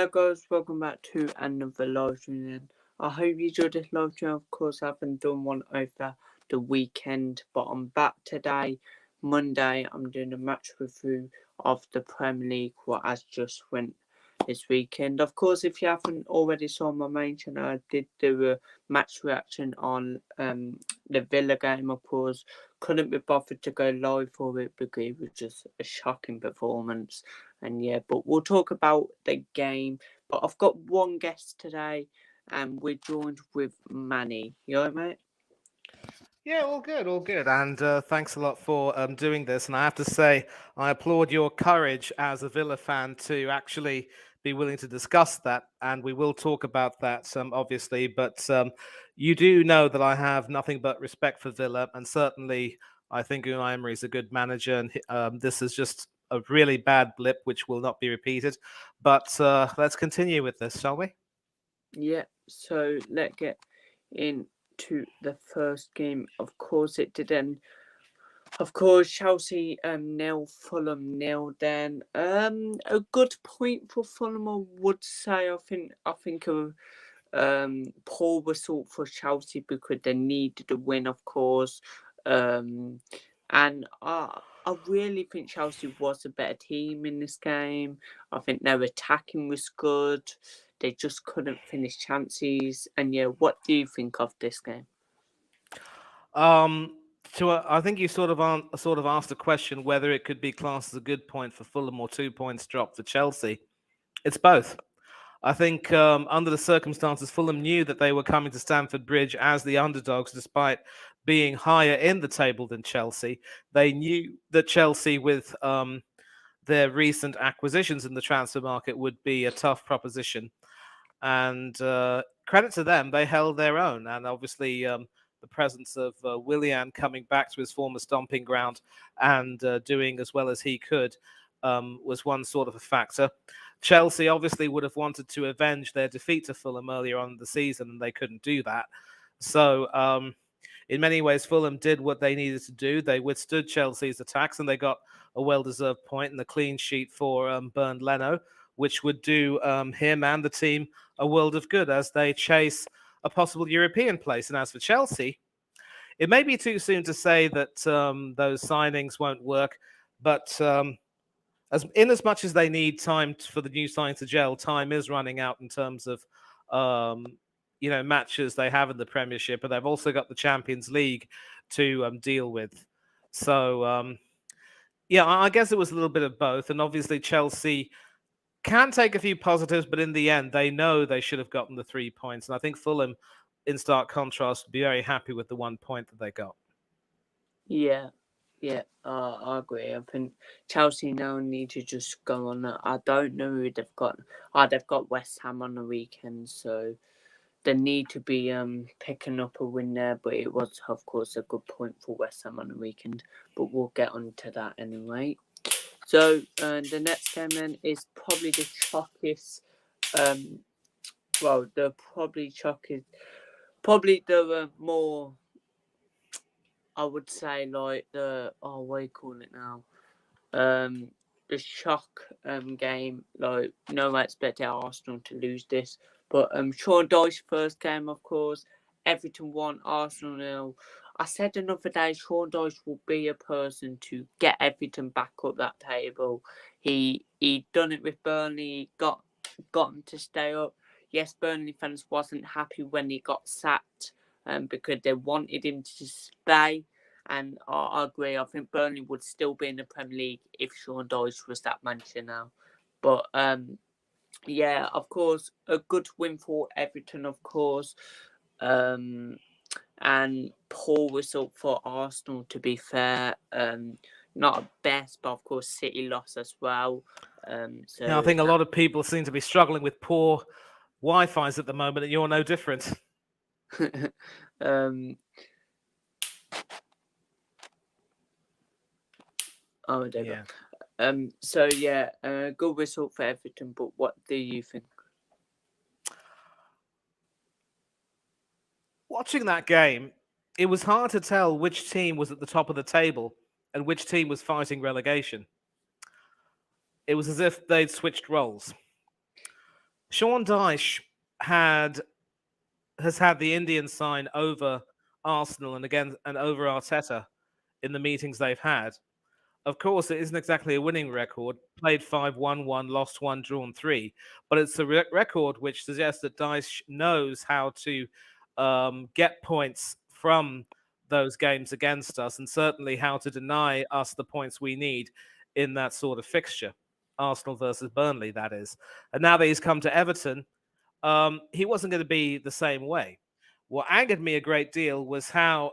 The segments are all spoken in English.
Hello guys, welcome back to another live stream then. I hope you enjoyed this live stream. Of course I haven't done one over the weekend, but I'm back today, Monday. I'm doing a match review of the Premier League, what has just went this weekend. Of course, if you haven't already saw my main channel, I did do a match reaction on the Villa game. Of course, couldn't be bothered to go live for it because it was just a shocking performance. And yeah, but we'll talk about the game. But I've got one guest today, and we're joined with Manny. You alright, mate? Yeah, all good, all good. And thanks a lot for doing this. And I have to say, I applaud your courage as a Villa fan to actually be willing to discuss that. And we will talk about that, obviously. But you do know that I have nothing but respect for Villa. And certainly, I think Unai Emery is a good manager. And this is just a really bad blip, which will not be repeated. But let's continue with this, shall we? Yeah, so let's get into the first game. Of course, it didn't. Of course, Chelsea nil, Fulham nil. Then a good point for Fulham, I would say. I think a poor result for Chelsea because they needed a win, of course. And I really think Chelsea was a better team in this game. I think their attacking was good. They just couldn't finish chances. And yeah, what do you think of this game? Um, I think you sort of asked a question whether it could be classed as a good point for Fulham or 2 points dropped for Chelsea. It's both. I think under the circumstances, Fulham knew that they were coming to Stamford Bridge as the underdogs, despite being higher in the table than Chelsea. They knew that Chelsea, with their recent acquisitions in the transfer market, would be a tough proposition. And credit to them, they held their own. And obviously, the presence of Willian coming back to his former stomping ground and doing as well as he could was one sort of a factor. Chelsea obviously would have wanted to avenge their defeat to Fulham earlier on in the season, and they couldn't do that. So, in many ways, Fulham did what they needed to do. They withstood Chelsea's attacks, and they got a well-deserved point and a clean sheet for Bernd Leno, which would do him and the team a world of good as they chase a possible European place. And as for Chelsea, it may be too soon to say that those signings won't work, but as much as they need time for the new signings to gel, time is running out in terms of matches they have in the Premiership, and they've also got the Champions League to deal with. So I guess it was a little bit of both, and obviously Chelsea can take a few positives, but in the end, they know they should have gotten the 3 points. And I think Fulham, in stark contrast, would be very happy with the 1 point that they got. Yeah, I agree. I think Chelsea now need to just go on. I don't know who they've got. They've got West Ham on the weekend, so they need to be picking up a win there. But it was, of course, a good point for West Ham on the weekend. But we'll get on to that anyway. So the next game then is probably the chalkiest. The probably the more. I would say like what do you call it now? The shock game. Like no one expected Arsenal to lose this, but Sean Dyche's first game, of course, Everton won, Arsenal nil. I said another day, Sean Dyche will be a person to get Everton back up that table. He done it with Burnley, got them to stay up. Yes, Burnley fans wasn't happy when he got sacked, because they wanted him to stay. And I agree. I think Burnley would still be in the Premier League if Sean Dyche was that manager now. But yeah, of course, a good win for Everton, of course. And poor result for Arsenal, to be fair. Not a best, but of course City lost as well. I think a lot of people seem to be struggling with poor Wi-Fi's at the moment, and you're no different. Oh, there you go. So yeah, good result for Everton. But what do you think? Watching that game, it was hard to tell which team was at the top of the table and which team was fighting relegation. It was as if they'd switched roles. Sean Dyche has had the Indian sign over Arsenal and over Arteta in the meetings they've had. Of course, it isn't exactly a winning record. Played 5-1-1, lost 1, drawn 3. But it's a record which suggests that Dyche knows how to get points from those games against us, and certainly how to deny us the points we need in that sort of fixture. Arsenal versus Burnley, that is. And now that he's come to Everton, he wasn't going to be the same way. What angered me a great deal was how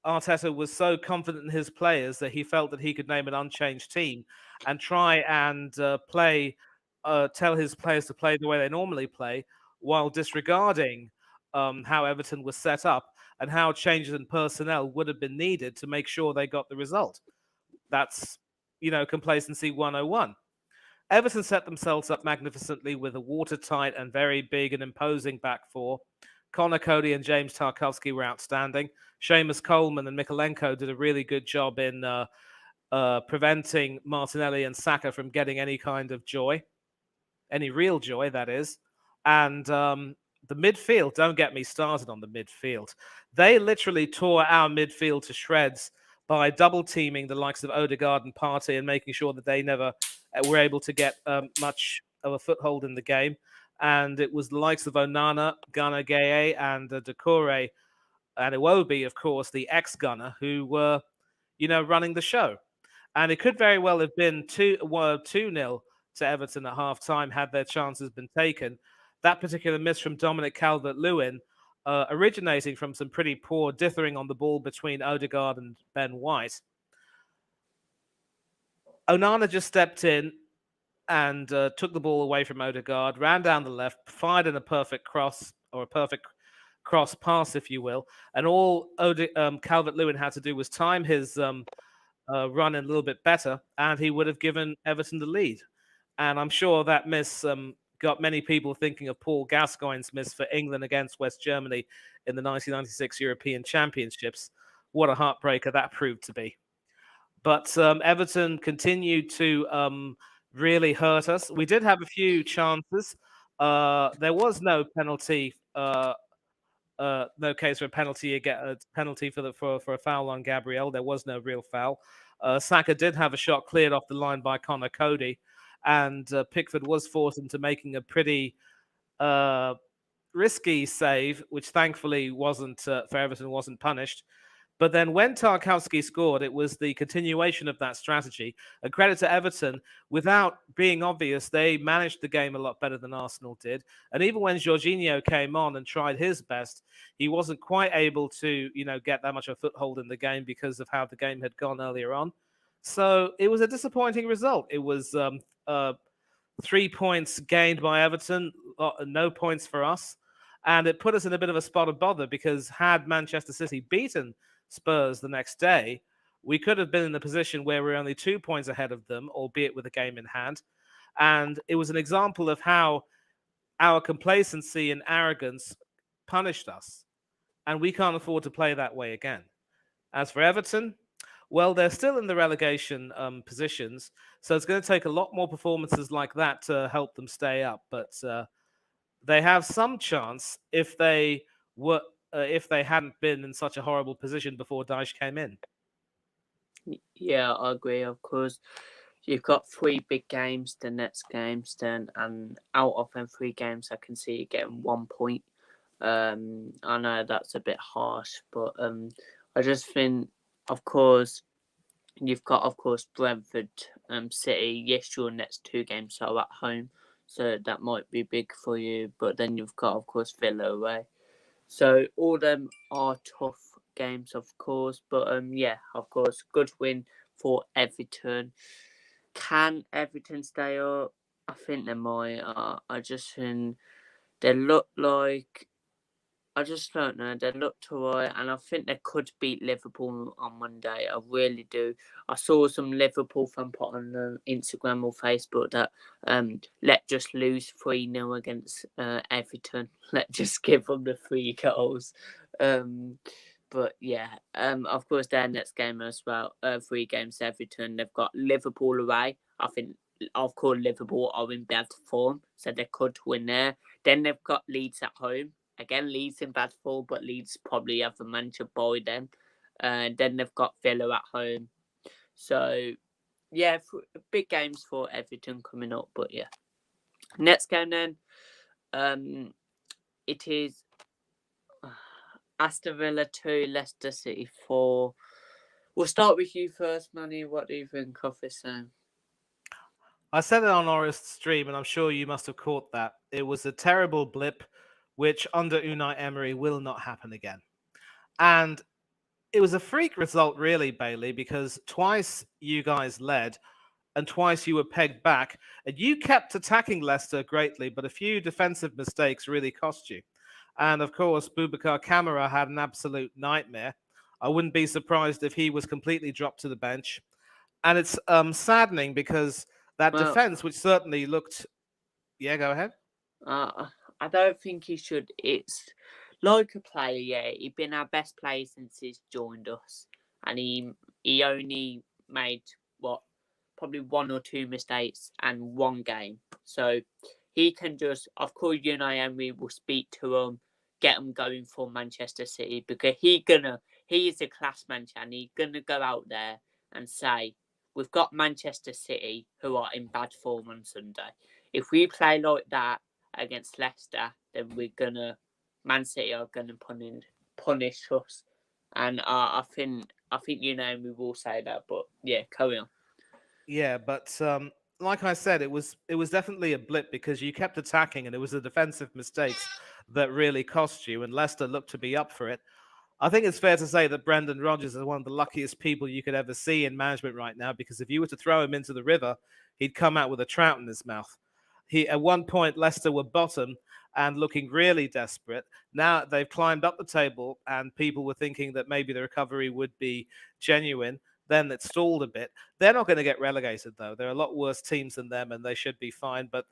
Arteta was so confident in his players that he felt that he could name an unchanged team and try and tell his players to play the way they normally play, while disregarding how Everton was set up and how changes in personnel would have been needed to make sure they got the result. That's, complacency 101. Everton set themselves up magnificently with a watertight and very big and imposing back four. Connor Cody and James Tarkowski were outstanding. Seamus Coleman and Mikolenko did a really good job in preventing Martinelli and Saka from getting any kind of joy, any real joy, that is. And the midfield, don't get me started on the midfield. They literally tore our midfield to shreds by double teaming the likes of Odegaard and Partey and making sure that they never were able to get much of a foothold in the game. And it was the likes of Onana, Gana Gueye, and Doucouré, and Iwobi, of course, the ex-Gunner, who were, running the show. And it could very well have been 2-0 to Everton at half-time had their chances been taken. That particular miss from Dominic Calvert-Lewin, originating from some pretty poor dithering on the ball between Odegaard and Ben White. Onana just stepped in and took the ball away from Odegaard, ran down the left, fired in a perfect cross, or a perfect cross pass, if you will. And all Calvert-Lewin had to do was time his run in a little bit better, and he would have given Everton the lead. And I'm sure that miss got many people thinking of Paul Gascoigne's miss for England against West Germany in the 1996 European Championships. What a heartbreaker that proved to be. But Everton continued to really hurt us. We did have a few chances. There was no penalty, no case for a penalty. You get a penalty for a foul on Gabriel. There was no real foul. Saka did have a shot cleared off the line by Connor Cody, and Pickford was forced into making a pretty risky save, which thankfully wasn't for Everton, wasn't punished. But then when Tarkowski scored, it was the continuation of that strategy. And credit to Everton, without being obvious, they managed the game a lot better than Arsenal did. And even when Jorginho came on and tried his best, he wasn't quite able to, get that much of a foothold in the game because of how the game had gone earlier on. So it was a disappointing result. It was 3 points gained by Everton, no points for us. And it put us in a bit of a spot of bother because had Manchester City beaten Spurs the next day, we could have been in a position where we're only 2 points ahead of them, albeit with a game in hand. And it was an example of how our complacency and arrogance punished us. And we can't afford to play that way again. As for Everton, well, they're still in the relegation positions. So it's going to take a lot more performances like that to help them stay up. But they have some chance if they hadn't been in such a horrible position before Dyche came in. Yeah, I agree. Of course, you've got 3 big games the next games, then, and out of them 3 games, I can see you getting 1 point. I know that's a bit harsh, but I just think, of course, you've got, of course, Brentford, City. Yes, your next 2 games are at home, so that might be big for you. But then you've got, of course, Villa away. So all them are tough games, of course. But yeah, of course, good win for Everton. Can Everton stay up? I think they might. I just think they look like. I just don't know. They look too right, and I think they could beat Liverpool on Monday. I really do. I saw some Liverpool fan put on Instagram or Facebook that let just lose 3-0 against Everton. Let just give them the 3 goals. But yeah, of course their next game as well. 3 games Everton. They've got Liverpool away. I think of course, Liverpool are in bad form, so they could win there. Then they've got Leeds at home. Again, Leeds in bad form, but Leeds probably have a manager by then. And then they've got Villa at home. So, yeah, big games for Everton coming up. But yeah, next game then, it is Aston Villa 2, Leicester City 4. We'll start with you first, Manny. What do you think of this game? I said it on our stream, and I'm sure you must have caught that. It was a terrible blip, which under Unai Emery will not happen again. And it was a freak result, really, Bailey, because twice you guys led and twice you were pegged back, and you kept attacking Leicester greatly, but a few defensive mistakes really cost you. And of course, Boubacar Kamara had an absolute nightmare. I wouldn't be surprised if he was completely dropped to the bench. And it's saddening because that defense, which certainly looked... Yeah, go ahead. I don't think he should. It's like a player, yeah. He's been our best player since he's joined us. And he only made, probably 1 or 2 mistakes and 1 game. So he can just, of course, Unai Emery will speak to him, get him going for Manchester City, because he is a class manager, and he's gonna go out there and say, we've got Manchester City who are in bad form on Sunday. If we play like that against Leicester, then Man City are gonna punish us. And I think we will say that, but yeah, carry on. Yeah, but like I said, it was definitely a blip because you kept attacking, and it was the defensive mistakes that really cost you, and Leicester looked to be up for it. I think it's fair to say that Brendan Rodgers is one of the luckiest people you could ever see in management right now, because if you were to throw him into the river, he'd come out with a trout in his mouth. At one point, Leicester were bottom and looking really desperate. Now they've climbed up the table, and people were thinking that maybe the recovery would be genuine. Then it stalled a bit. They're not going to get relegated, though. There are a lot worse teams than them, and they should be fine. But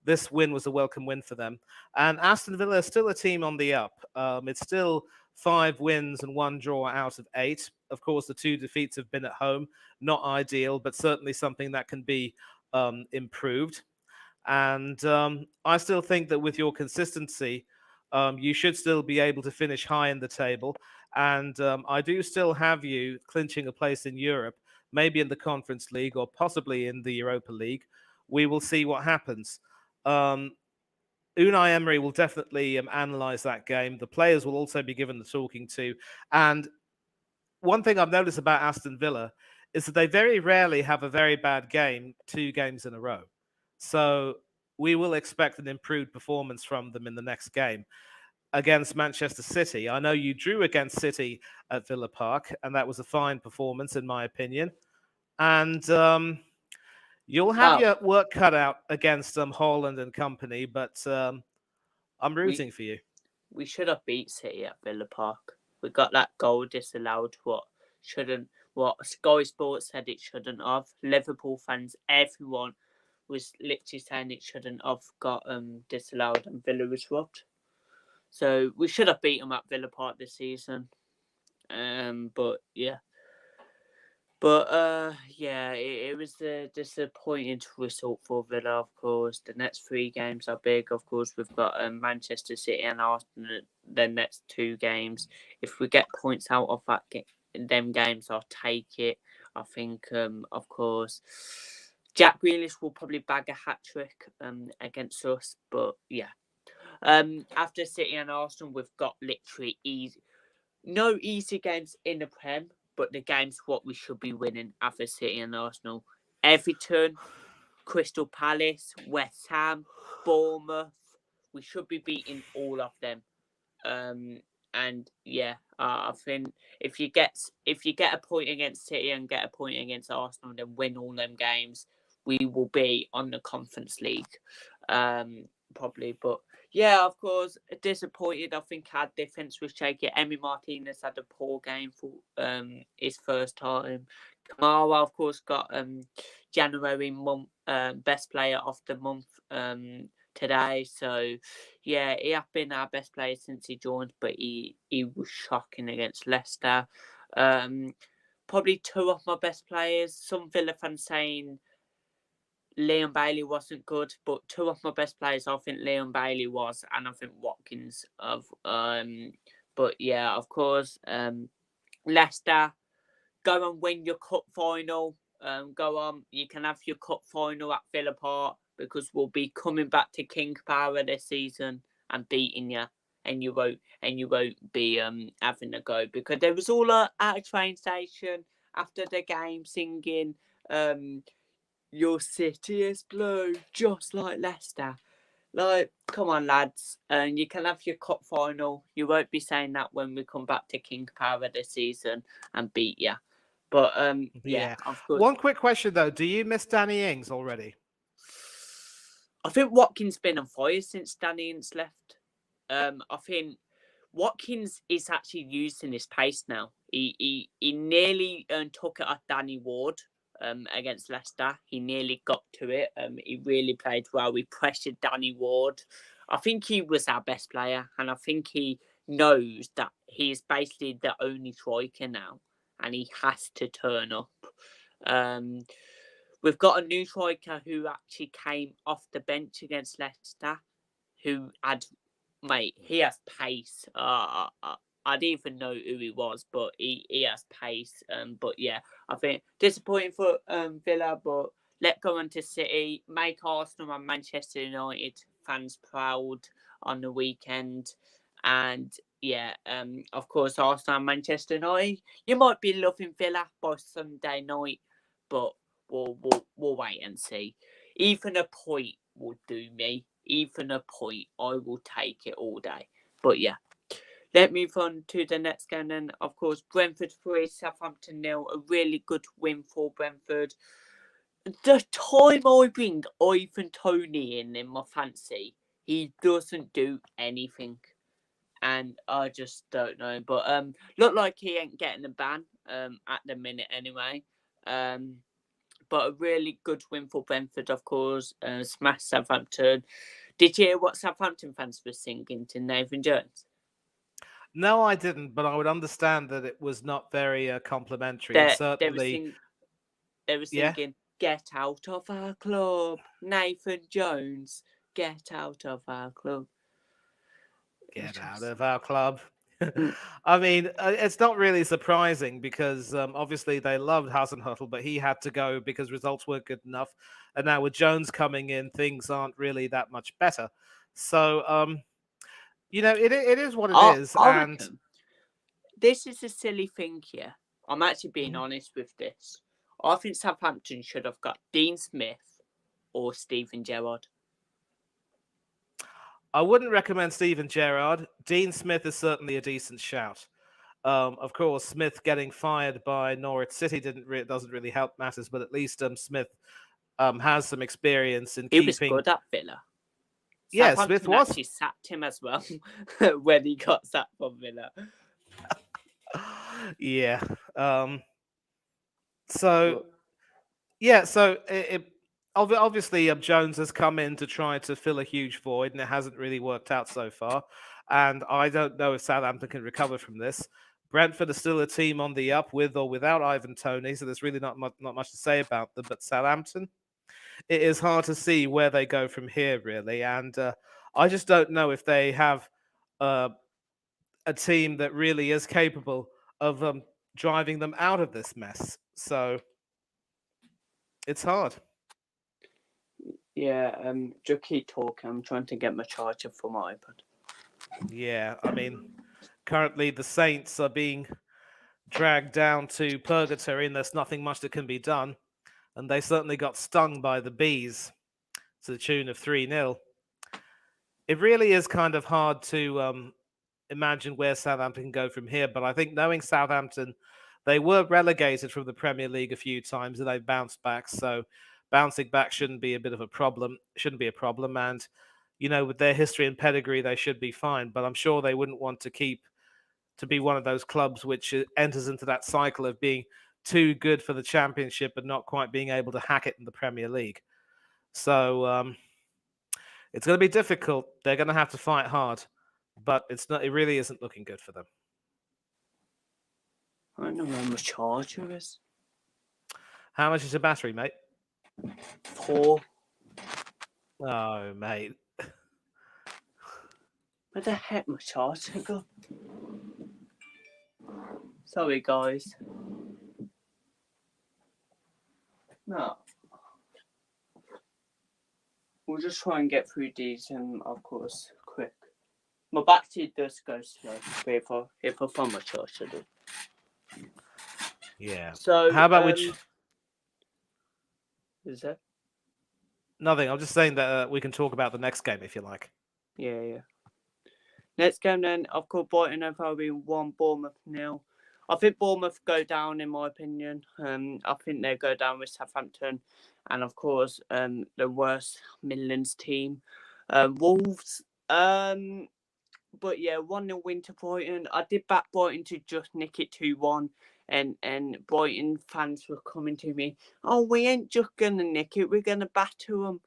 this win was a welcome win for them. And Aston Villa is still a team on the up. It's still 5 wins and 1 draw out of 8. Of course, the 2 defeats have been at home. Not ideal, but certainly something that can be improved. And I still think that with your consistency, you should still be able to finish high in the table. And I do still have you clinching a place in Europe, maybe in the Conference League or possibly in the Europa League. We will see what happens. Unai Emery will definitely analyze that game. The players will also be given the talking to. And one thing I've noticed about Aston Villa is that they very rarely have a very bad game 2 games in a row. So we will expect an improved performance from them in the next game against Manchester City. I know you drew against City at Villa Park, and that was a fine performance, in my opinion. And you'll have your work cut out against Haaland and company, but I'm rooting for you. We should have beat City at Villa Park. We got that goal disallowed. What Sky Sports said it shouldn't have. Liverpool fans, everyone was literally saying it shouldn't have got disallowed, and Villa was robbed. So we should have beat them at Villa Park this season. But yeah. But yeah, it was a disappointing result for Villa, of course. The next 3 games are big. Of course, we've got Manchester City and Arsenal the next 2 games. If we get points out of them games, I'll take it. I think, of course, Jack Grealish will probably bag a hat-trick against us. But yeah. After City and Arsenal, we've got literally no easy games in the Prem, but the games what we should be winning after City and Arsenal. Everton, Crystal Palace, West Ham, Bournemouth. We should be beating all of them. And yeah, I think if you get a point against City and get a point against Arsenal, then win all them games, we will be on the Conference League. Probably, but yeah, of course, disappointed. I think our defense was shaky. Emi Martinez had a poor game for his first time. Kamara, of course, got January month best player of the month today. So yeah, he has been our best player since he joined, but he was shocking against Leicester. Probably 2 of my best players. Some Villa fans saying Leon Bailey wasn't good, but two of my best players, I think Leon Bailey was, and I think Watkins of. But yeah, of course, Leicester, go and win your cup final. Go on, you can have your cup final at Villa Park because we'll be coming back to King Power this season and beating you, and you won't be having a go because there was all at a train station after the game singing your city is blue, just like Leicester. Like, come on, lads. And you can have your cup final. You won't be saying that when we come back to King Power this season and beat you. But yeah, of course. One quick question though: do you miss Danny Ings already? I think Watkins been on fire since Danny Ings left. I think Watkins is actually using his pace now. He nearly took it at Danny Ward. Against Leicester, he nearly got to it. He really played well. We pressured Danny Ward. I think he was our best player, and I think he knows that he is basically the only striker now, and he has to turn up. We've got a new striker who actually came off the bench against Leicester, who had, he has pace. I didn't even know who he was, but he has pace. But yeah, I think disappointing for Villa, but let go on to City, make Arsenal and Manchester United fans proud on the weekend. And yeah, of course, Arsenal and Manchester United, you might be loving Villa by Sunday night, but we'll wait and see. Even a point will do me. Even a point, I will take it all day. But yeah. Let's move on to the next game then. Of course, Brentford 3, Southampton 0. A really good win for Brentford. The time I bring Ivan Toney in my fancy, he doesn't do anything. And I just don't know. But look like he ain't getting a ban at the minute anyway. But a really good win for Brentford, of course. Smash Southampton. Did you hear what Southampton fans were singing to Nathan Jones? No, I didn't, but I would understand that it was not very complimentary. They were singing, "Get out of our club, Nathan Jones. Get out of our club. Get out of our club." I mean, it's not really surprising because obviously they loved Hasenhüttl, but he had to go because results weren't good enough. And now with Jones coming in, things aren't really that much better. So, it is what it is. And this is a silly thing here. I'm actually being honest with this. I think Southampton should have got Dean Smith or Steven Gerrard. I wouldn't recommend Steven Gerrard. Dean Smith is certainly a decent shout. Of course, Smith getting fired by Norwich City doesn't really help matters, but at least Smith has some experience in keeping. He was good at Villa. Yeah, Smith was. Actually sacked him as well when he got sacked from Villa. Yeah. So obviously Jones has come in to try to fill a huge void, and it hasn't really worked out so far. And I don't know if Southampton can recover from this. Brentford is still a team on the up with or without Ivan Toney, so there's really not much to say about them. But Southampton, it is hard to see where they go from here, really. And I just don't know if they have a team that really is capable of driving them out of this mess. So it's hard. Yeah, just keep talking. I'm trying to get my charger for my iPad. Yeah, I mean, currently the Saints are being dragged down to purgatory and there's nothing much that can be done. And they certainly got stung by the Bees to the tune of 3-0. It really is kind of hard to imagine where Southampton can go from here. But I think knowing Southampton, they were relegated from the Premier League a few times and they bounced back. So bouncing back shouldn't be a problem. And, with their history and pedigree, they should be fine. But I'm sure they wouldn't want to be one of those clubs which enters into that cycle of being too good for the Championship and not quite being able to hack it in the Premier League. So it's going to be difficult. They're going to have to fight hard, but it really isn't looking good for them. I don't know where my charger is. How much is your battery, mate? 4. Oh, mate. Where the heck my charger go? Sorry, guys. No. We'll just try and get through these, of course, quick. My battery does go slow if I find my charger. Yeah. So, How about which? Is that? Nothing. I'm just saying that we can talk about the next game if you like. Yeah. Next game then, I've called Brighton have probably 1, Bournemouth 0. I think Bournemouth go down in my opinion. I think they go down with Southampton, and of course, the worst Midlands team, Wolves. But yeah, 1-0 win to Brighton. I did back Brighton to just nick it 2-1, and Brighton fans were coming to me. Oh, we ain't just gonna nick it. We're gonna batter them.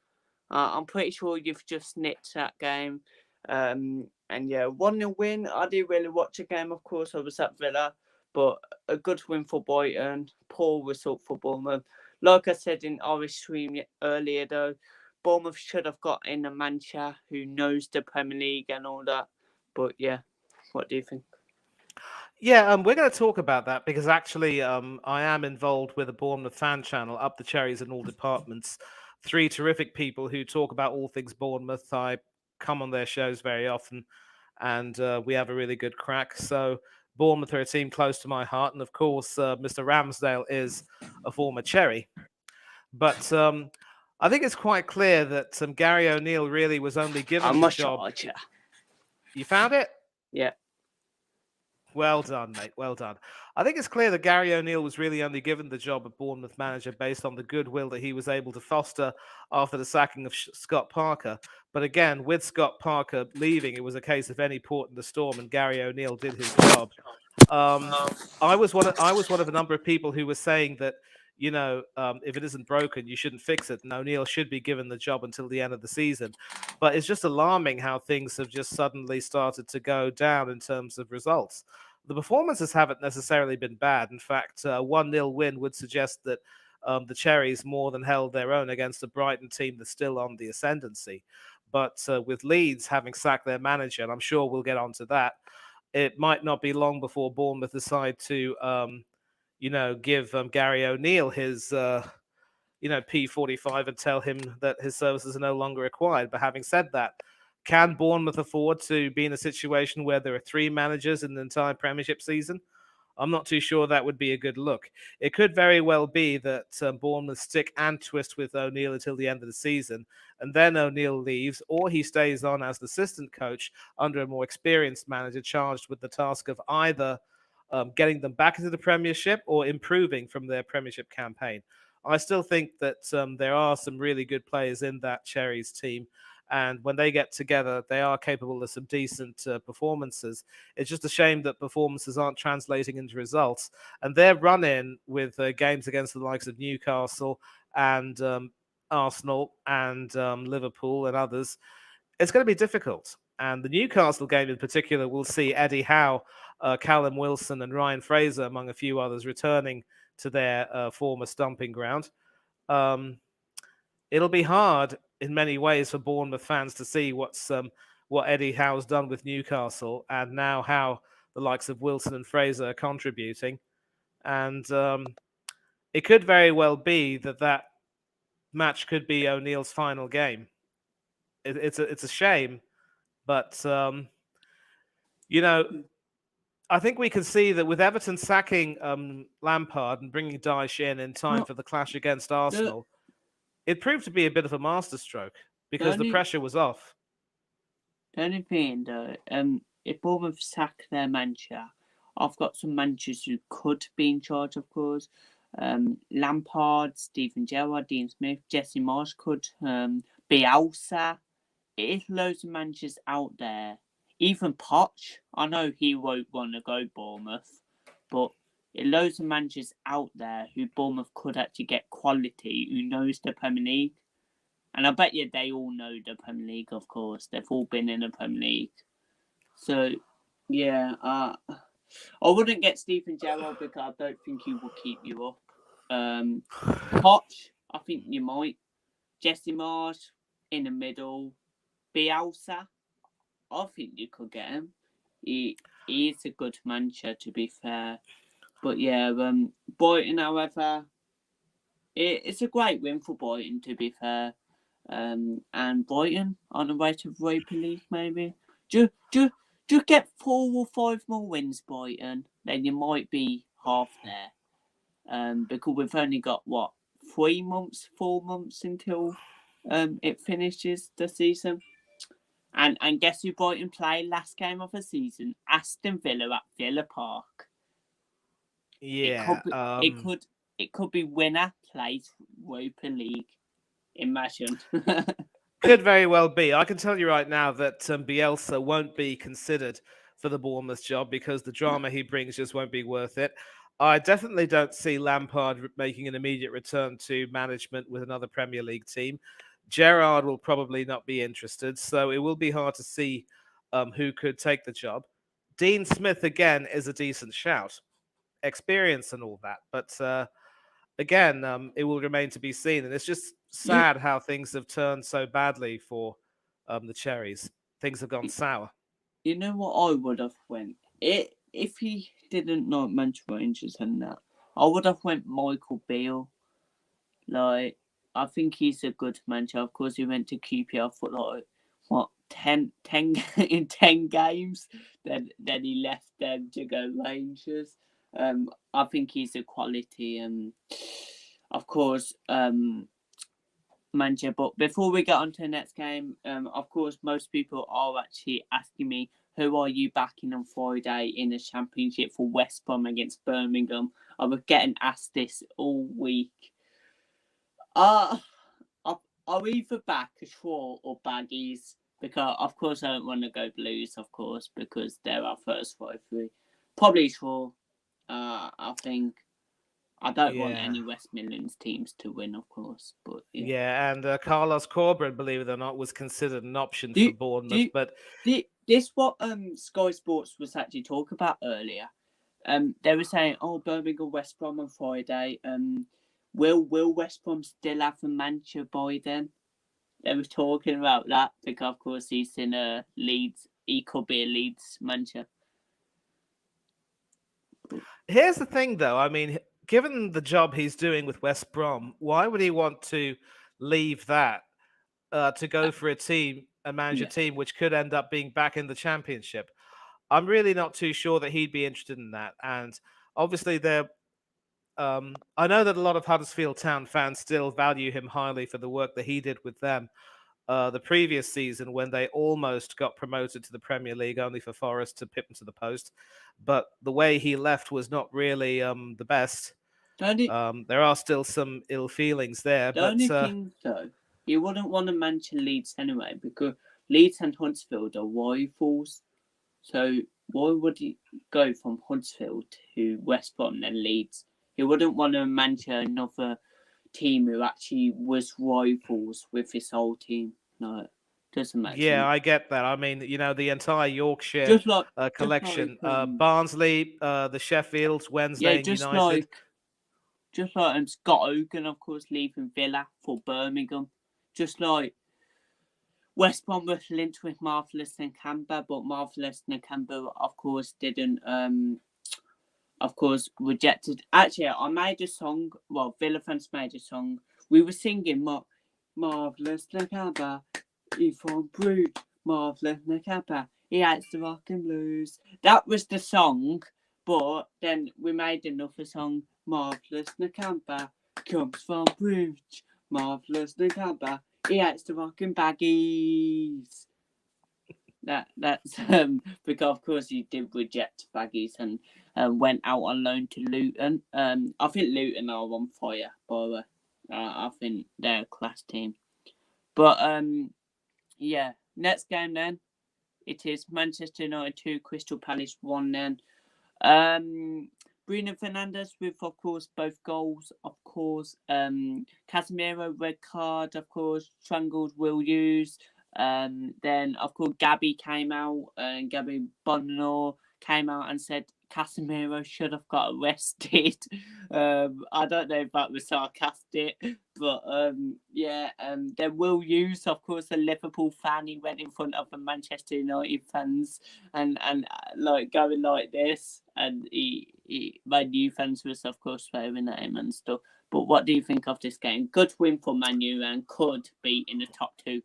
I'm pretty sure you've just nicked that game. And yeah, 1-0 win. I didn't really watch a game, of course. I was at Villa, but a good win for Brighton. Poor result for Bournemouth. Like I said in our stream earlier, though, Bournemouth should have got in a manager who knows the Premier League and all that. But yeah, what do you think? Yeah, we're going to talk about that because actually I am involved with a Bournemouth fan channel, Up the Cherries in all departments. 3 terrific people who talk about all things Bournemouth. I come on their shows very often and we have a really good crack. So Bournemouth are a team close to my heart. And of course, Mr. Ramsdale is a former Cherry. But I think it's quite clear that Gary O'Neill really was only given the job. Charger. You found it? Yeah. Well done, mate. Well done. I think it's clear that Gary O'Neill was really only given the job of Bournemouth manager based on the goodwill that he was able to foster after the sacking of Scott Parker. But again, with Scott Parker leaving, it was a case of any port in the storm, and Gary O'Neill did his job. I was one of a number of people who was saying that, you know, if it isn't broken, you shouldn't fix it. And O'Neill should be given the job until the end of the season. But it's just alarming how things have just suddenly started to go down in terms of results. The performances haven't necessarily been bad. In fact, a 1-0 win would suggest that the Cherries more than held their own against a Brighton team that's still on the ascendancy. But with Leeds having sacked their manager, and I'm sure we'll get onto that, it might not be long before Bournemouth decide to, give Gary O'Neill his, P45 and tell him that his services are no longer required. But having said that, can Bournemouth afford to be in a situation where there are 3 managers in the entire Premiership season? I'm not too sure that would be a good look. It could very well be that Bournemouth stick and twist with O'Neill until the end of the season, and then O'Neill leaves, or he stays on as the assistant coach under a more experienced manager charged with the task of either getting them back into the Premiership or improving from their Premiership campaign. I still think that there are some really good players in that Cherries team. And when they get together, they are capable of some decent performances. It's just a shame that performances aren't translating into results. And their run-in with games against the likes of Newcastle and Arsenal and Liverpool and others, it's going to be difficult. And the Newcastle game in particular will see Eddie Howe, Callum Wilson and Ryan Fraser, among a few others, returning to their former stomping ground. It'll be hard in many ways for Bournemouth fans to see what Eddie Howe's done with Newcastle and now how the likes of Wilson and Fraser are contributing. And it could very well be that match could be O'Neill's final game. It's a shame, but I think we can see that with Everton sacking Lampard and bringing Dyche in time for the clash against Arsenal, it proved to be a bit of a masterstroke because the pressure was off. The only thing, though, if Bournemouth sack their manager, I've got some managers who could be in charge, of course. Lampard, Steven Gerrard, Dean Smith, Jesse Marsh could, Bielsa. It is loads of managers out there. Even Poch, I know he won't want to go Bournemouth, but there are loads of managers out there who Bournemouth could actually get quality, who knows the Premier League. And I bet you they all know the Premier League, of course. They've all been in the Premier League. So, yeah, I wouldn't get Steven Gerrard because I don't think he will keep you up. Poch, I think you might. Jesse Marsh in the middle. Bielsa, I think you could get him. He's a good manager, to be fair. But yeah, Brighton, however, it's a great win for Brighton, to be fair. And Brighton on the way to Europa League, maybe. Just get 4 or 5 more wins, Brighton. Then you might be half there. Because we've only got 4 months until it finishes the season. And guess who Brighton play last game of the season? Aston Villa at Villa Park. Yeah, It could be winner plays Europa League. Imagine. could very well be. I can tell you right now that Bielsa won't be considered for the Bournemouth job because the drama he brings just won't be worth it. I definitely don't see Lampard making an immediate return to management with another Premier League team. Gerrard will probably not be interested, so it will be hard to see who could take the job. Dean Smith, again, is a decent shout. Experience and all that, but again, it will remain to be seen. And it's just sad how things have turned so badly for the Cherries. Things have gone sour. You know what I would have went? If he didn't like Manchester Rangers and that, I would have went Michael Beale. Like, I think he's a good manager. Of course, he went to QPR for like, 10 in 10 games. Then he left them to go Rangers. I think he's a quality, of course, manager. But before we get on to the next game, of course, most people are actually asking me, who are you backing on Friday in the Championship for West Brom against Birmingham? I was getting asked this all week. I'll either back Shaw or Baggies, because of course I don't want to go Blues, of course, because they're our first 5-3. Probably Shaw. I think I don't want any West Midlands teams to win, of course, but yeah. And Carlos Corberán, believe it or not, was considered an option for Bournemouth. But this what Sky Sports was actually talking about earlier. They were saying, Birmingham West Brom on Friday. Will West Brom still have a manager by then? They were talking about that because, of course, he's in a Leeds. He could be a Leeds manager. Here's the thing, though. I mean, given the job he's doing with West Brom, why would he want to leave that to go for a manager team which could end up being back in the Championship? I'm really not too sure that he'd be interested in that. And obviously, I know that a lot of Huddersfield Town fans still value him highly for the work that he did with them the previous season when they almost got promoted to the Premier League, only for Forest to pip them to the post. But the way he left was not really the best. There are still some ill feelings there. The only thing, though, you wouldn't want to mention Leeds anyway, because Leeds and Huddersfield are rivals. So why would he go from Huddersfield to West Brom and Leeds? He wouldn't want to manage another team who actually was rivals with his whole team. No, doesn't make sense. Yeah, I get that. I mean, the entire Yorkshire collection, Barnsley, the Sheffields, Wednesday, and United. Just like Scott Hogan, of course, leaving Villa for Birmingham. Just like West Brom was linked with Marvelous Nakamba, but Marvelous Nakamba, of course, didn't, of course, rejected. Actually, I made a song. Well, Villa fans made a song. We were singing Marvelous Nakamba, he from Bruges. Marvelous Nakamba, he hates the rock and blues. That was the song, but then we made another song. Marvelous Nakamba comes from Bruges. Marvelous Nakamba, he hates the rock and baggies. That's because of course he did reject baggies and went out on loan to Luton. I think Luton are on fire, by the way. I think they're a class team. But yeah, next game then. It is Manchester United 2, Crystal Palace 1 then. Bruno Fernandes with, of course, both goals, of course. Casemiro, red card, of course. Strangled Will Hughes. Then, of course, Gabby came out, and Gabby Bonner came out and said Casemiro should have got arrested. I don't know if that was sarcastic, but they will use, of course, a Liverpool fan. He went in front of the Manchester United fans and like going like this, and Man U fans was, of course, swearing at him and stuff. But what do you think of this game? Good win for Man U and could be in the top 2.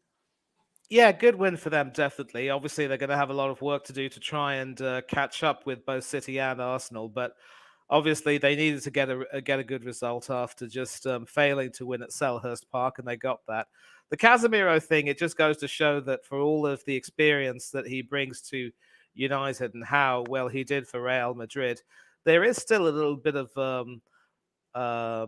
Yeah, good win for them, definitely. Obviously, they're going to have a lot of work to do to try and catch up with both City and Arsenal, but obviously they needed to get a good result after just failing to win at Selhurst Park, and they got that. The Casemiro thing, it just goes to show that for all of the experience that he brings to United and how well he did for Real Madrid, there is still a little bit of I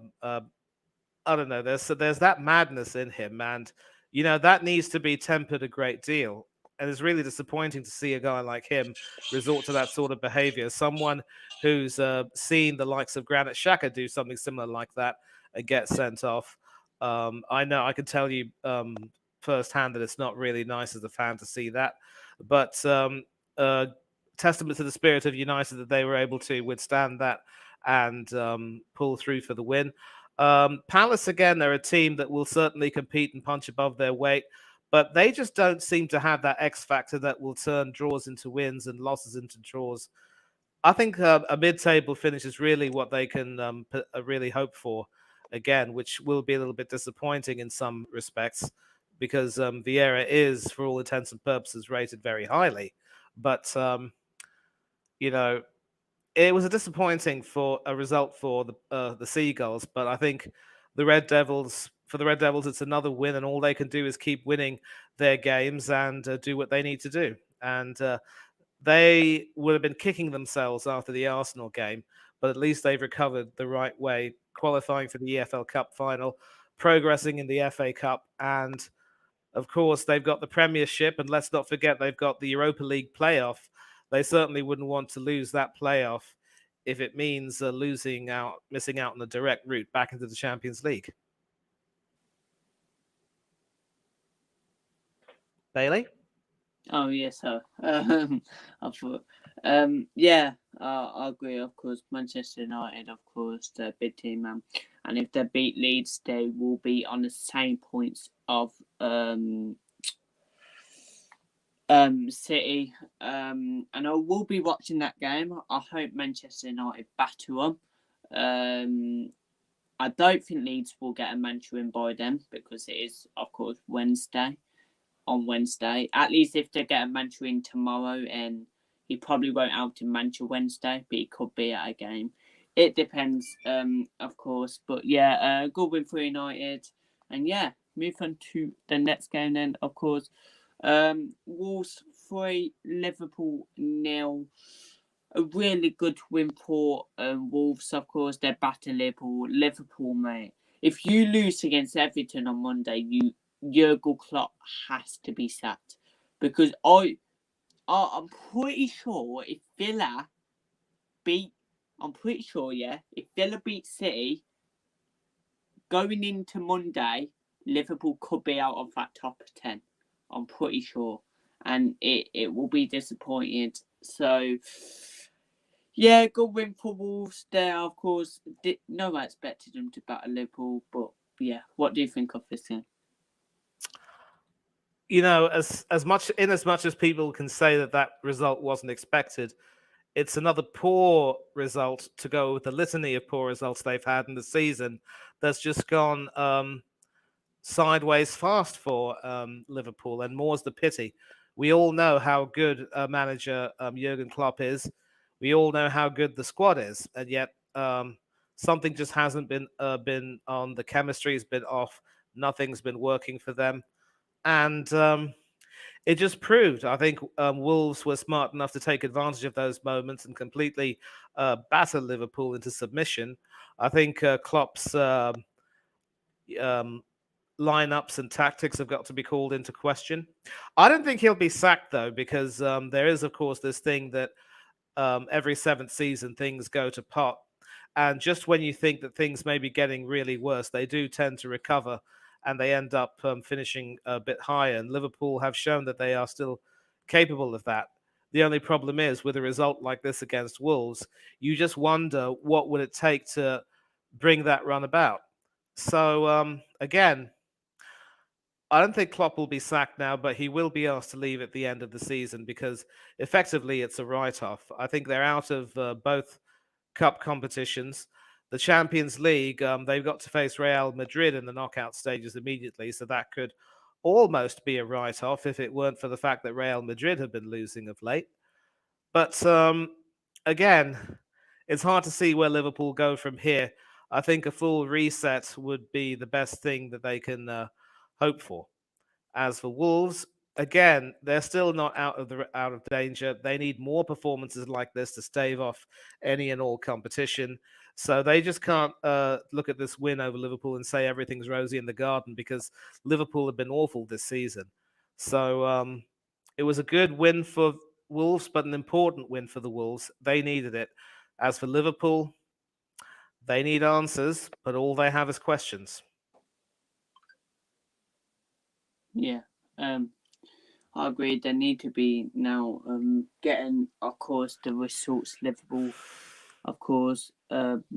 don't know. There's that madness in him, and that needs to be tempered a great deal. And it's really disappointing to see a guy like him resort to that sort of behavior. Someone who's seen the likes of Granit Xhaka do something similar like that and get sent off. I know I can tell you firsthand that it's not really nice as a fan to see that, but testament to the spirit of United that they were able to withstand that and pull through for the win. Palace, again, they're a team that will certainly compete and punch above their weight, but they just don't seem to have that X factor that will turn draws into wins and losses into draws. I think a mid-table finish is really what they can really hope for, again, which will be a little bit disappointing in some respects because Vieira is, for all intents and purposes, rated very highly. But, it was a disappointing result for the Seagulls, but I think the Red Devils, it's another win, and all they can do is keep winning their games and do what they need to do. And they would have been kicking themselves after the Arsenal game, but at least they've recovered the right way, qualifying for the EFL Cup final, progressing in the FA Cup, and of course they've got the Premiership, and let's not forget they've got the Europa League playoff. They certainly wouldn't want to lose that playoff if it means missing out on the direct route back into the Champions League. Bailey? Oh, yes, sir. I thought, I agree. Of course, Manchester United, of course, they're a big team, and if they beat Leeds, they will be on the same points of City, and I will be watching that game. I hope Manchester United batter them. I don't think Leeds will get a Manchester win by them because it is, of course, on Wednesday. At least if they get a Manchester win tomorrow, and he probably won't out in Manchester Wednesday, but he could be at a game. It depends, of course. But yeah, good win for United, and yeah, move on to the next game then. Of course. Wolves 3, Liverpool 0. A really good win for Wolves, of course. They're battling Liverpool, mate. If you lose against Everton on Monday, Jurgen Klopp has to be sacked, because I'm pretty sure if Villa beat City going into Monday, Liverpool could be out of that top 10. I'm pretty sure, and it will be disappointed. So, yeah, good win for Wolves there. Of course, no one expected them to battle Liverpool, but yeah, what do you think of this game? As much as people can say that result wasn't expected, it's another poor result to go with the litany of poor results they've had in the season. That's just gone sideways fast for Liverpool, and more's the pity. We all know how good manager Jurgen Klopp is. We all know how good the squad is, and yet something just hasn't been on. The chemistry's been off. Nothing's been working for them, and it just proved. I think Wolves were smart enough to take advantage of those moments and completely batter Liverpool into submission. I think Klopp's lineups and tactics have got to be called into question. I don't think he'll be sacked, though, because there is, of course, this thing that every 7th season things go to pot. And just when you think that things may be getting really worse, they do tend to recover and they end up finishing a bit higher. And Liverpool have shown that they are still capable of that. The only problem is with a result like this against Wolves, you just wonder what would it take to bring that run about. So again, I don't think Klopp will be sacked now, but he will be asked to leave at the end of the season because effectively it's a write-off. I think they're out of both cup competitions. The Champions League, they've got to face Real Madrid in the knockout stages immediately, so that could almost be a write-off if it weren't for the fact that Real Madrid have been losing of late. But again, it's hard to see where Liverpool go from here. I think a full reset would be the best thing that they can hope for. As for Wolves, again, they're still not out of danger. They need more performances like this to stave off any and all competition. So they just can't look at this win over Liverpool and say everything's rosy in the garden because Liverpool have been awful this season. So it was a good win for Wolves, but an important win for the Wolves. They needed it. As for Liverpool, they need answers, but all they have is questions. Yeah, I agree. They need to be now getting, of course, the results. Liverpool, of course, their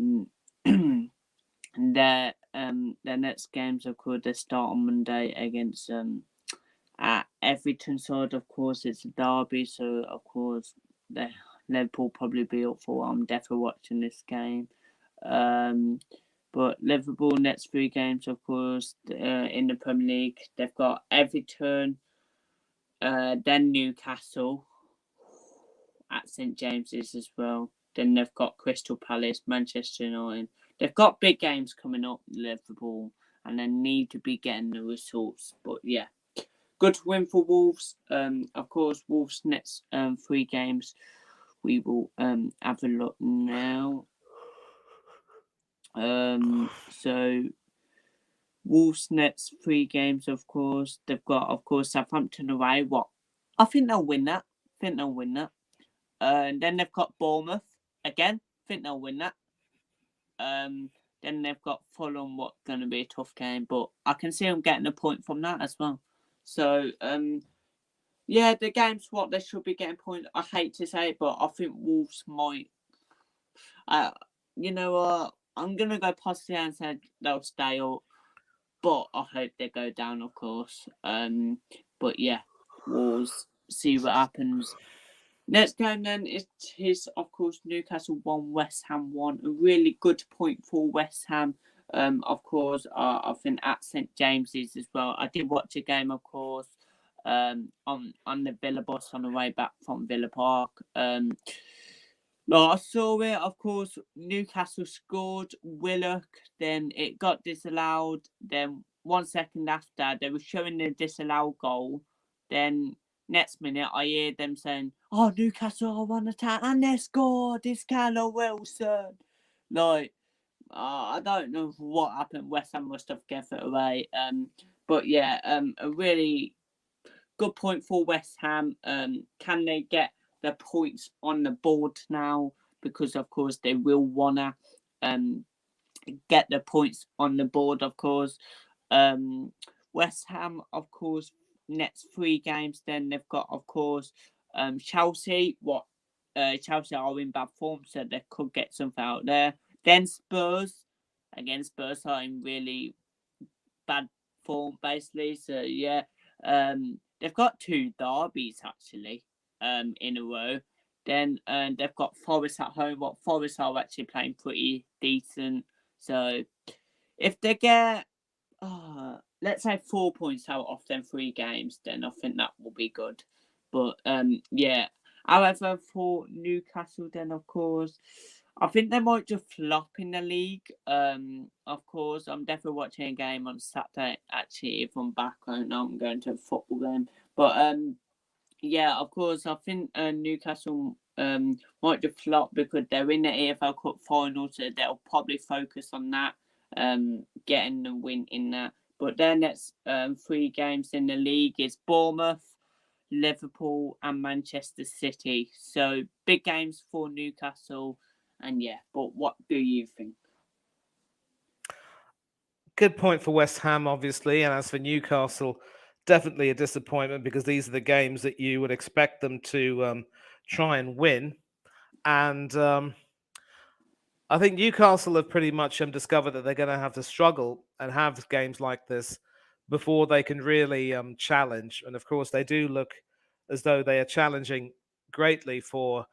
next games, of course, they start on Monday against at Everton side. Of course, it's a derby, so of course, Liverpool probably be up for. I'm definitely watching this game. But Liverpool next 3 games, of course, in the Premier League, they've got Everton, then Newcastle at St James's as well. Then they've got Crystal Palace, Manchester United. They've got big games coming up, Liverpool, and they need to be getting the results. But yeah, good win for Wolves. Of course, Wolves next 3 games. We will have a look now. So Wolves next 3 games, of course. They've got, of course, Southampton away. I think they'll win that. And then they've got Bournemouth again. I think they'll win that. Then they've got Fulham. What's going to be a tough game, but I can see them getting a point from that as well. So yeah, the games what they should be getting points. I hate to say it, but I think Wolves might. You know what? I'm gonna go positive and say they'll stay up, but I hope they go down, of course. But yeah, we'll see what happens. Next game then is of course Newcastle 1, West Ham 1. A really good point for West Ham. Of course, I think at St James's as well. I did watch a game, of course, on the Villa bus on the way back from Villa Park. I saw it, of course. Newcastle scored, Willock, then it got disallowed. Then 1 second after, they were showing the disallowed goal. Then next minute, I hear them saying, "Oh, Newcastle are on attack and they scored. It's Callum Wilson." I don't know what happened. West Ham must have given it away. But yeah, a really good point for West Ham. Can they get the points on the board now? Because of course they will wanna get the points on the board. Of course, West Ham, of course, next 3 games. Then they've got, of course, Chelsea. Chelsea are in bad form, so they could get something out there. Then Spurs. Again, Spurs are in really bad form, basically. So yeah, they've got 2 derbies actually, in a row. Then they've got Forest at home. Forest are actually playing pretty decent. So if they get, let's say 4 points out of them 3 games, then I think that will be good. But yeah. However, for Newcastle, then of course, I think they might just flop in the league. Of course, I'm definitely watching a game on Saturday. Actually, if I'm back, I know I'm going to a football game. But yeah, of course, I think Newcastle might just flop because they're in the EFL Cup final, so they'll probably focus on that, getting the win in that. But their next 3 games in the league is Bournemouth, Liverpool, and Manchester City. So big games for Newcastle. And yeah, but what do you think? Good point for West Ham, obviously. And as for Newcastle, definitely a disappointment because these are the games that you would expect them to try and win. And I think Newcastle have pretty much discovered that they're going to have to struggle and have games like this before they can really challenge. And of course, they do look as though they are challenging greatly for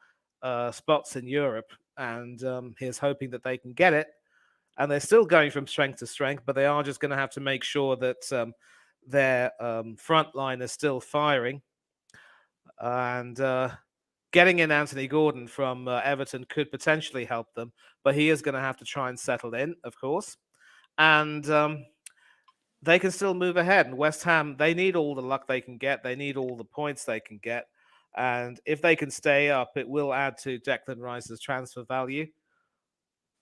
spots in Europe. And he's hoping that they can get it. And they're still going from strength to strength, but they are just going to have to make sure that their front line is still firing. And getting in Anthony Gordon from Everton could potentially help them, but he is going to have to try and settle in, of course. And they can still move ahead. And West Ham, they need all the luck they can get. They need all the points they can get. And if they can stay up, it will add to Declan Rice's transfer value.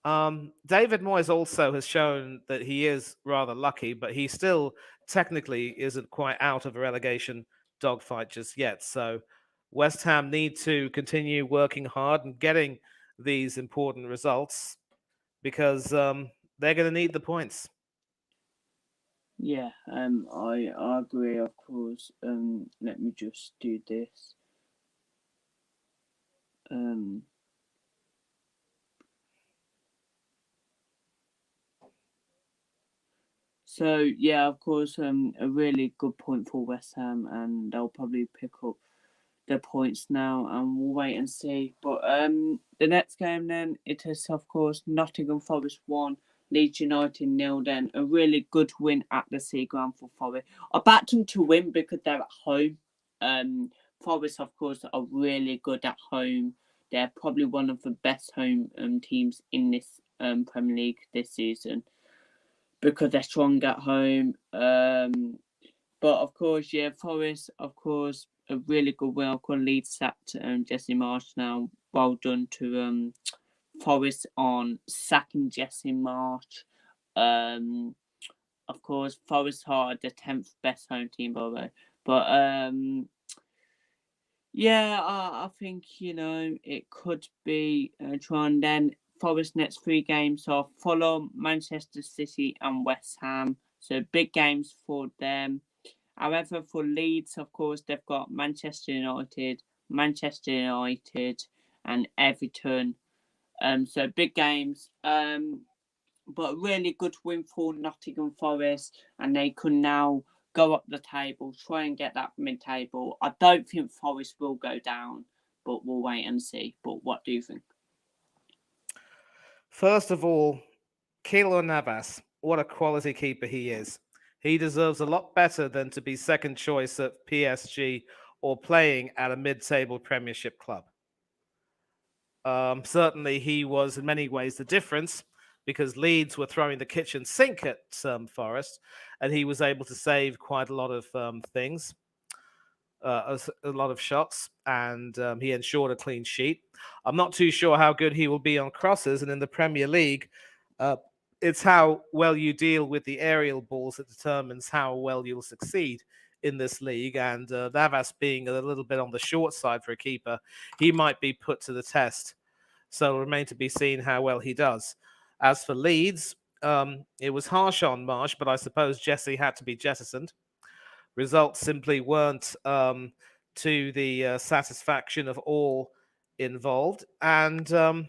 David Moyes also has shown that he is rather lucky, but he still technically isn't quite out of a relegation dogfight just yet. So West Ham need to continue working hard and getting these important results because they're going to need the points. Yeah, I agree, of course. Let me just do this. So yeah, of course, a really good point for West Ham, and they'll probably pick up the points now, and we'll wait and see. But the next game then, it is of course Nottingham Forest 1, Leeds United 0. Then a really good win at the Sea Ground for Forest. I backed them to win because they're at home. Forest, of course, are really good at home. They're probably one of the best home teams in this Premier League this season because they're strong at home. But of course, yeah, Forest, of course, a really good win. Of course, Leeds sacked Jesse Marsch now. Well done to Forest on sacking Jesse Marsch. Of course, Forest are the 10th best home team, by the way. But yeah, I think, it could be trying then. Forest next 3 games are Fulham, Manchester City, and West Ham. So big games for them. However, for Leeds, of course, they've got Manchester United, and Everton. So big games. But really good win for Nottingham Forest, and they can now go up the table, try and get that mid-table. I don't think Forest will go down, but we'll wait and see. But what do you think? First of all, Keylor Navas, what a quality keeper he is. He deserves a lot better than to be second choice at PSG or playing at a mid-table Premiership club. Certainly, he was in many ways the difference because Leeds were throwing the kitchen sink at Forest, and he was able to save quite a lot of things, a lot of shots, and he ensured a clean sheet. I'm not too sure how good he will be on crosses, and in the Premier League, it's how well you deal with the aerial balls that determines how well you'll succeed in this league. And Navas being a little bit on the short side for a keeper, he might be put to the test. So it'll remain to be seen how well he does. As for Leeds, it was harsh on Marsch, but I suppose Jesse had to be jettisoned. Results simply weren't to the satisfaction of all involved. And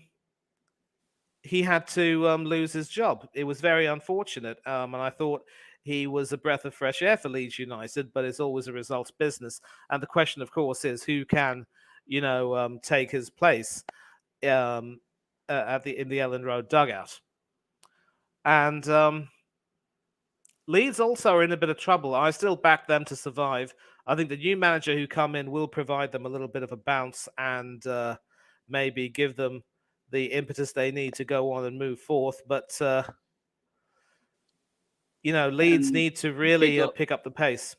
he had to lose his job. It was very unfortunate, and I thought he was a breath of fresh air for Leeds United, but it's always a results business. And the question, of course, is who can, take his place in the Ellen Road dugout. And Leeds also are in a bit of trouble. I still back them to survive. I think the new manager who come in will provide them a little bit of a bounce and maybe give them the impetus they need to go on and move forth. But, Leeds need to really pick up the pace.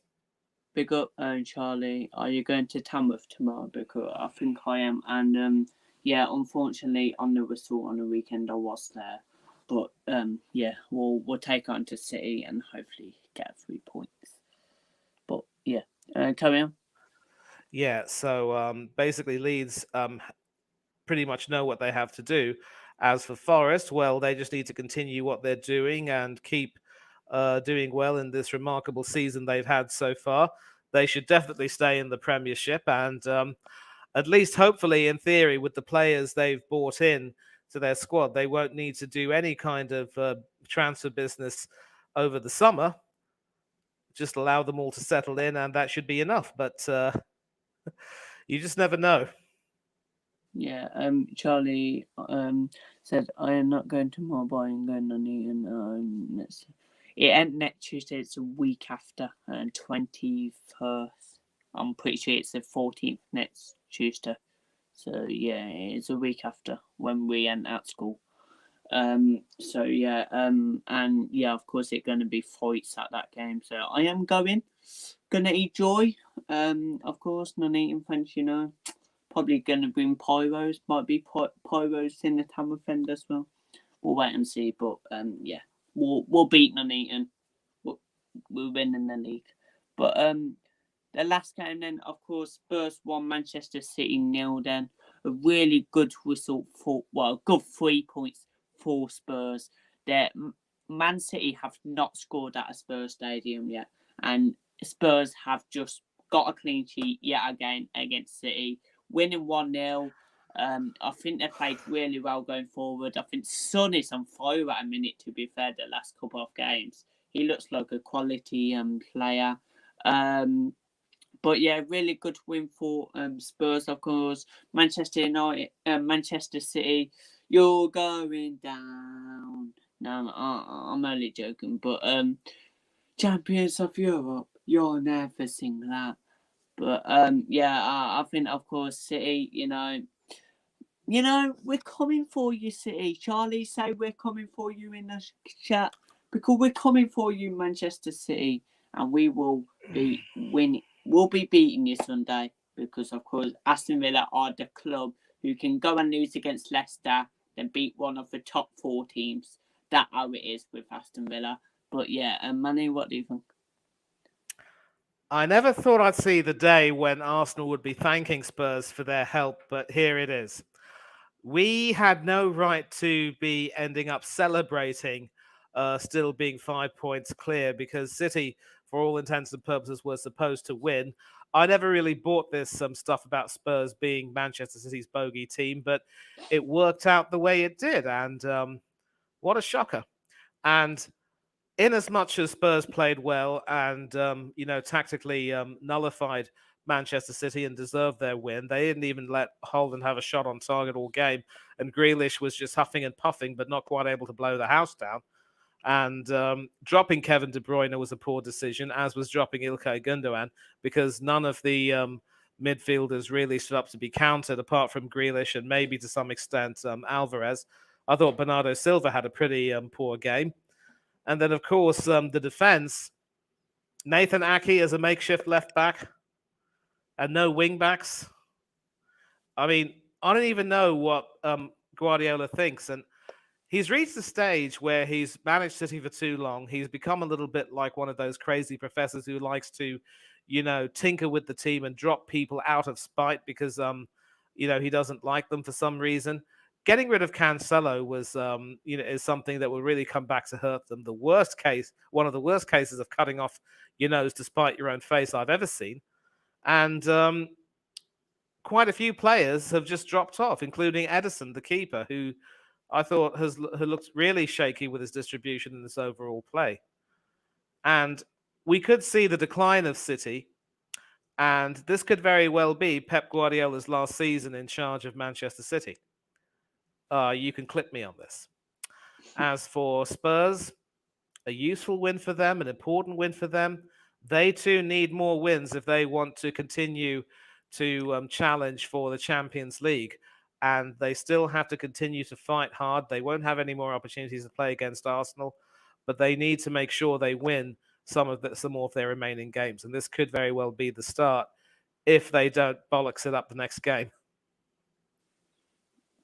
Big up, Charlie. Are you going to Tamworth tomorrow? Because I think I am. And, yeah, unfortunately, on the whistle on the weekend, I was there. But, yeah, we'll take on to City and hopefully get 3 points. But, yeah, carry on. Yeah, so basically Leeds pretty much know what they have to do. As for Forest, well, they just need to continue what they're doing and keep doing well in this remarkable season they've had so far. They should definitely stay in the Premiership, and at least hopefully, in theory, with the players they've brought in to their squad, they won't need to do any kind of transfer business over the summer. Just allow them all to settle in, and that should be enough. But you just never know. Yeah, Charlie said, I am not going to Mobile and going on Newton. It ain't next Tuesday, it's a week after, 21st. I'm pretty sure it's the 14th next Tuesday. So, yeah, it's a week after when we end at school. So, yeah, and yeah, of course, it's going to be fights at that game. So, I am going to enjoy, of course, non-eating French, you know. Probably going to bring pyros. Might be pyros in the Tamil Fend as well. We'll wait and see. But yeah, we'll beat Nuneaton. We'll win in the league. But the last game then, of course, Spurs won, Manchester City 0. Then a really good result good 3 points for Spurs. Man City have not scored at a Spurs stadium yet, and Spurs have just got a clean sheet yet again against City. Winning 1-0. I think they played really well going forward. I think Son is on fire at a minute, to be fair, the last couple of games. He looks like a quality player. But yeah, really good win for Spurs, of course. Manchester United, Manchester City, you're going down. No, I'm only joking. But Champions of Europe, you'll never sing that. But yeah, I think, of course, City, you know, we're coming for you, City. Charlie, say we're coming for you in the chat, because we're coming for you, Manchester City, and we will be winning. We'll be beating you Sunday, because, of course, Aston Villa are the club who can go and lose against Leicester, then beat one of the top 4 teams. That's how it is with Aston Villa. But yeah, Manny, what do you think? I never thought I'd see the day when Arsenal would be thanking Spurs for their help, but here it is. We had no right to be ending up celebrating still being 5 points clear, because City, for all intents and purposes, were supposed to win. I never really bought this stuff about Spurs being Manchester City's bogey team, but it worked out the way it did, and what a shocker. And in as much as Spurs played well and tactically nullified Manchester City and deserved their win, they didn't even let Holland have a shot on target all game, and Grealish was just huffing and puffing but not quite able to blow the house down. And dropping Kevin De Bruyne was a poor decision, as was dropping Ilkay Gundogan, because none of the midfielders really stood up to be countered, apart from Grealish and maybe to some extent Alvarez. I thought Bernardo Silva had a pretty poor game. And then, of course, the defense, Nathan Ake as a makeshift left back and no wing backs. I mean, I don't even know what Guardiola thinks. And he's reached the stage where he's managed City for too long. He's become a little bit like one of those crazy professors who likes to, tinker with the team and drop people out of spite because, he doesn't like them for some reason. Getting rid of Cancelo was, is something that will really come back to hurt them. One of the worst cases of cutting off your nose to spite your own face I've ever seen. And quite a few players have just dropped off, including Ederson, the keeper, who I thought has looked really shaky with his distribution in this overall play. And we could see the decline of City. And this could very well be Pep Guardiola's last season in charge of Manchester City. You can clip me on this. As for Spurs, a useful win for them, an important win for them. They too need more wins if they want to continue to challenge for the Champions League. And they still have to continue to fight hard. They won't have any more opportunities to play against Arsenal, but they need to make sure they win some more of their remaining games. And this could very well be the start if they don't bollocks it up the next game.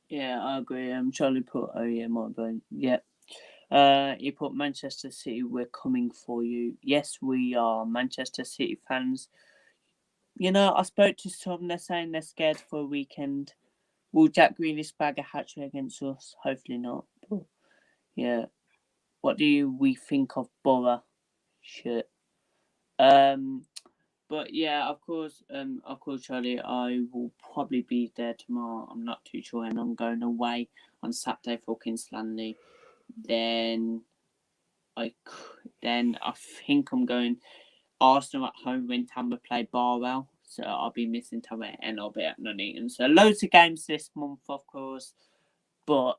Yeah, I agree. Charlie put, my bone. Yeah. He put Manchester City, we're coming for you. Yes, we are Manchester City fans. I spoke to some, they're saying they're scared for a weekend. Will Jack Grealish bag a hat-trick against us? Hopefully not. But, yeah. what do we think of Borough shirt? But yeah, of course, Charlie, I will probably be there tomorrow. I'm not too sure, and I'm going away on Saturday for Kings Landing. Then I think I'm going Arsenal at home when Tampa play Barwell. So I'll be missing Tampa and I'll be at Nuneaton. So loads of games this month, of course. But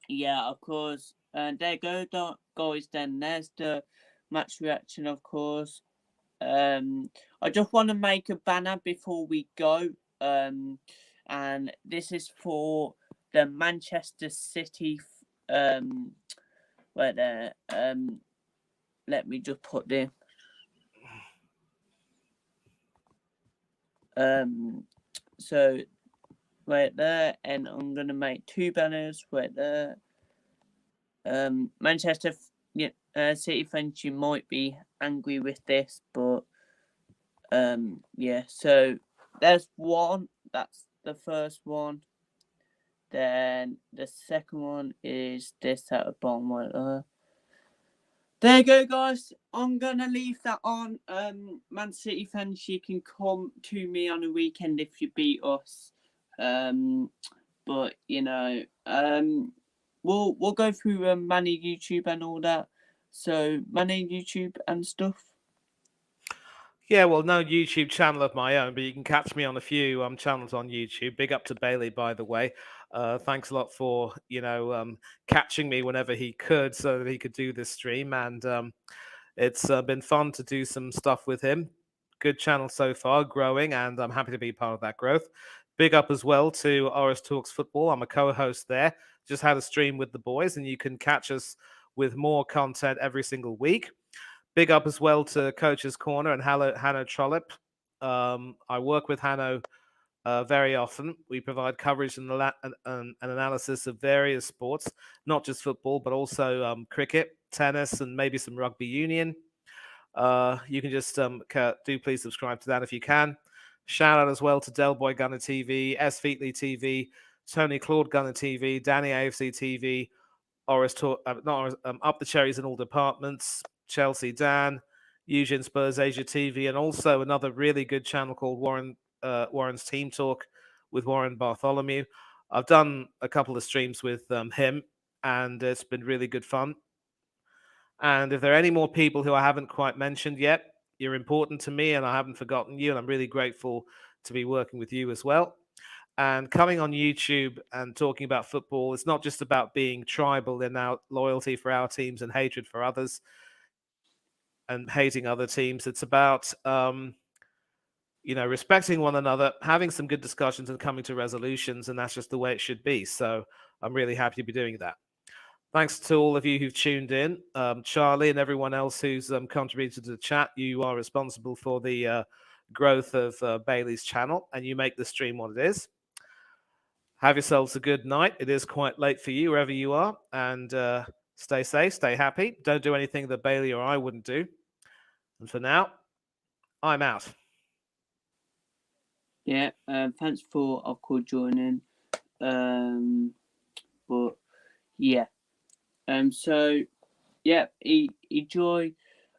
yeah, of course. There you go, guys. Then there's the match reaction, of course. I just want to make a banner before we go. And this is for the Manchester City. Where there. Let me just put this. So right there, and I'm gonna make 2 banners right there. Manchester City fans, you might be angry with this, but yeah. So there's one. That's the first one. Then the second one is this at the bottom right there. There you go, guys. I'm gonna leave that on. Man City fans, you can come to me on a weekend if you beat us. But you know, we'll go through Manny YouTube and all that. So Manny YouTube and stuff. Yeah, well, no YouTube channel of my own, but you can catch me on a few channels on YouTube. Big up to Bailey, by the way. Thanks a lot for catching me whenever he could, so that he could do this stream. And it's been fun to do some stuff with him. Good channel so far, growing, and I'm happy to be part of that growth. Big up as well to Oris Talks Football. I'm a co-host there. Just had a stream with the boys, and you can catch us with more content every single week. Big up as well to Coach's Corner and Hanno Trollope. I work with Hanno very often. We provide coverage and analysis of various sports, not just football, but also cricket, tennis, and maybe some rugby union. You can just do please subscribe to that if you can. Shout out as well to Del Boy Gunner TV, S Featley TV, Tony Claude Gunner TV, Danny AFC TV, Oris Talk, Up the Cherries in all departments, Chelsea Dan, Eugene Spurs Asia TV, and also another really good channel called Warren's Team Talk with Warren Bartholomew. I've done a couple of streams with him, and it's been really good fun. And if there are any more people who I haven't quite mentioned yet, you're important to me, and I haven't forgotten you, and I'm really grateful to be working with you as well. And coming on YouTube and talking about football, it's not just about being tribal in our loyalty for our teams and hatred for others and hating other teams. It's about, respecting one another, having some good discussions and coming to resolutions. And that's just the way it should be. So I'm really happy to be doing that. Thanks to all of you who've tuned in. Charlie and everyone else who's contributed to the chat. You are responsible for the growth of Bailey's channel, and you make the stream what it is. Have yourselves a good night. It is quite late for you, wherever you are. And stay safe, stay happy. Don't do anything that Bailey or I wouldn't do. And for now, I'm out. Yeah, thanks for, of course, joining. But, yeah. So, yeah, enjoy.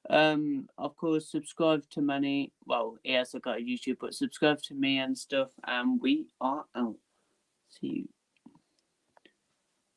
Of course, subscribe to Manny. Well, he hasn't got a YouTube, but subscribe to me and stuff. And we are out.